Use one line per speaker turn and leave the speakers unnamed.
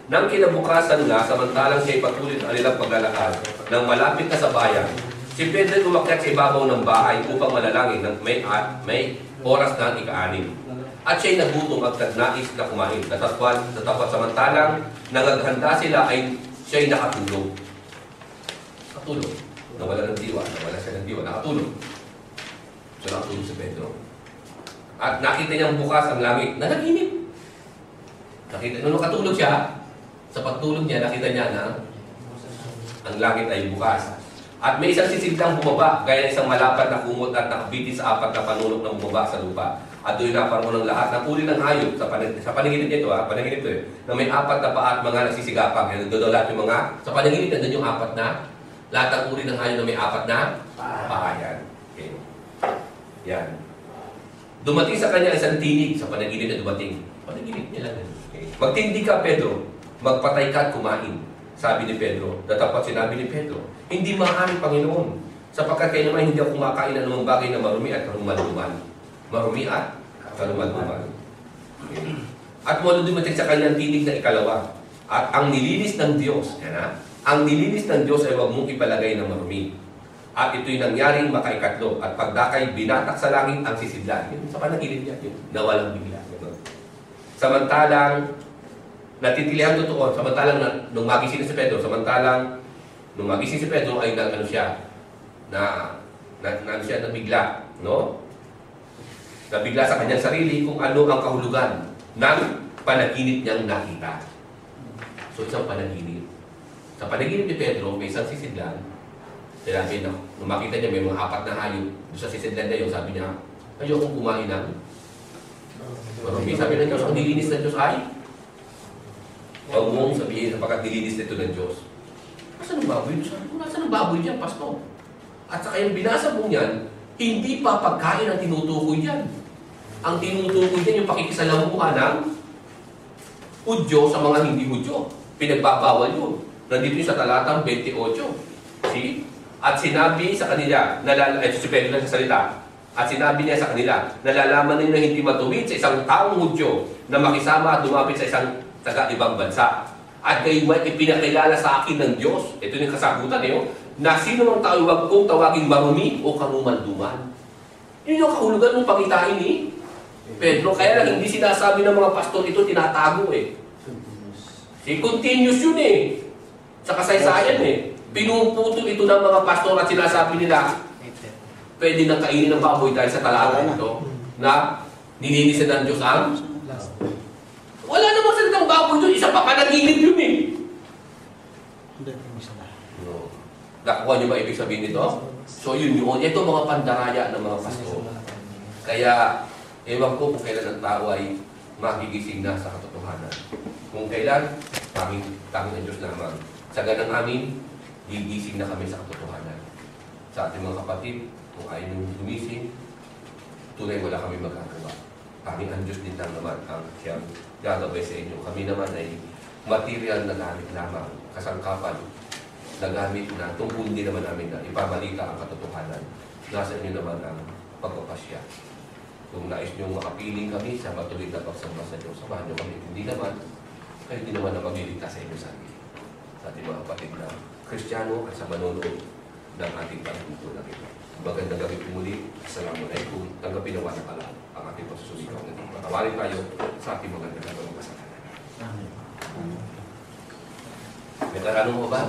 Nang kinabukasan nga, samantalang siya'y patuloy ang kanilang paglalakad, nang malapit na sa bayan, si Pedro umakyat sa ibabaw ng bahay upang manalangin ng may oras na ika-anim. At siya'y nagutom at nagnais na kumain. Tatapat samantalang nangaghanda sila ay siya'y nakatulog. Nakatulog. Nawala ng diwa. Nawala siya ng diwa. Nakatulog. So nakatulog si Pedro. At nakita niyang bukas ang langit na naginip. Nung nakatulog siya, sa pagtulog niya, nakita niya na ang langit ay bukas. At may isang sisidlang bumaba, gaya ng isang malapad na kumot at nakabiti sa apat na panulok ng bumaba sa lupa. At doon naparoon ng lahat ng uri ng hayop sa panaginip nito, panaginip ito na may apat na paa at mga nagsisigapang. Yan, doon lahat yung mga, sa panaginip na doon yung apat na, lahat ng uri ng hayop na may apat na paa. Yan. Okay. Yan. Dumating sa kanya isang tinig sa panaginip na dumating. Panaginip niya lang. Okay. Magtindi ka, Pedro. Magpatay ka at kumain. Sabi ni Pedro. Datapat sinabi ni Pedro, hindi maaari, Panginoon, sapagkat kayo naman hindi ako kumakain ng anumang bagay na marumi at karumal-duman. Marumi at karumal-duman. Okay. At mula dumating sa kanyang tinig na ikalawa. At ang nilinis ng Diyos, yan ha? Ang nilinis ng Diyos ay huwag mong ipalagay ng marumi. At ito'y nangyaring makaikatlo. At pagdakay, binatak sa langit ang sisidlan. Yun, sa panaginip niya, yun, nawalang bigla. Samantalang, natitilihan totoo, samantalang nung magising si Pedro, nung magising si Pedro ay nabigla, no? Nabigla sa kanyang sarili kung ano ang kahulugan ng panaginip niyang nakita. So, isang panaginip. Sa panaginip ni Pedro, may isang sisidlan. Sinabi na, nung makita niya may mga apat na hayop, doon sa sisidlan na yun, sabi niya, ayokong kumain ng marumi. Sabi ng Diyos, ang nilinis ng Diyos ay huwag mong sabihin sapagkat nilinis nito ng Diyos. Nasaan ang baboy? Sabi ko, nasaan ang baboy dyan, Pastor? At saka yung binasa mong yan, hindi pa pagkain ang tinutukoy dyan. Ang tinutukoy dyan yung pakikisalamuha ng Hudyo sa mga hindi Hudyo. Pinagbabawal yun. Nandito yung sa talatang 28. See? At sinabi sa kanila, si Pedro lang sa salita, at sinabi niya sa kanila, nalalaman nila hindi matuwid sa isang taong Hudyo na makisama at lumapit sa isang taga-ibang bansa. At kayo may ipinakilala sa akin ng Diyos. Ito yung kasagutan na sino mang tao huwag kong tawaging marumi o karumal-duman. Yun yung kahulugan ng pangitain ni Pedro. Kaya lang hindi sinasabi ng mga pastor ito, tinatago continuous yun sa kasaysayan Pinuputol ito ng mga pastor at sinasabi nila, pwede nang kainin ng baboy dahil sa talata ito na nilinisan ng Diyos ang wala namang salitang baboy doon. Isa pa panaginip yun No. Nakuha niyo ba ibig sabihin nito? So yun yun. Ito mga pandaraya ng mga pastor. Kaya, ewan ko kung kailan ang tao ay magigising na sa katotohanan. Kung kailan, tanging ng Diyos naman. Sa ganang amin, gigising na kami sa katotohanan. Sa ating mga kapatid, kung ayaw nung gumising, tunay wala kami magagawa. Kami ang Diyos din lang naman ang siyang gagawin sa inyo. Kami naman ay material na gamit lamang, kasangkapan na gamit na tungkol din naman namin na ipabalita ang katotohanan. Nasa inyo naman ang pagpapasya. Kung nais nyo makapiling kami sa matuloy na pagsamba sa Diyos, samahan nyo kami. Hindi naman, kayo din naman na magliligtas sa inyo sarili. Sa ating mga kapatid na Kristiyano at sa manonood ng ating pagtutulong na ito. Magandang gabi po muli. Assalamualaikum. Tanggapin naman na pala ang ating pagsusuligaw na ito. Patawarin tayo sa ating magandang gawang kasalanan. May karanong mo ba?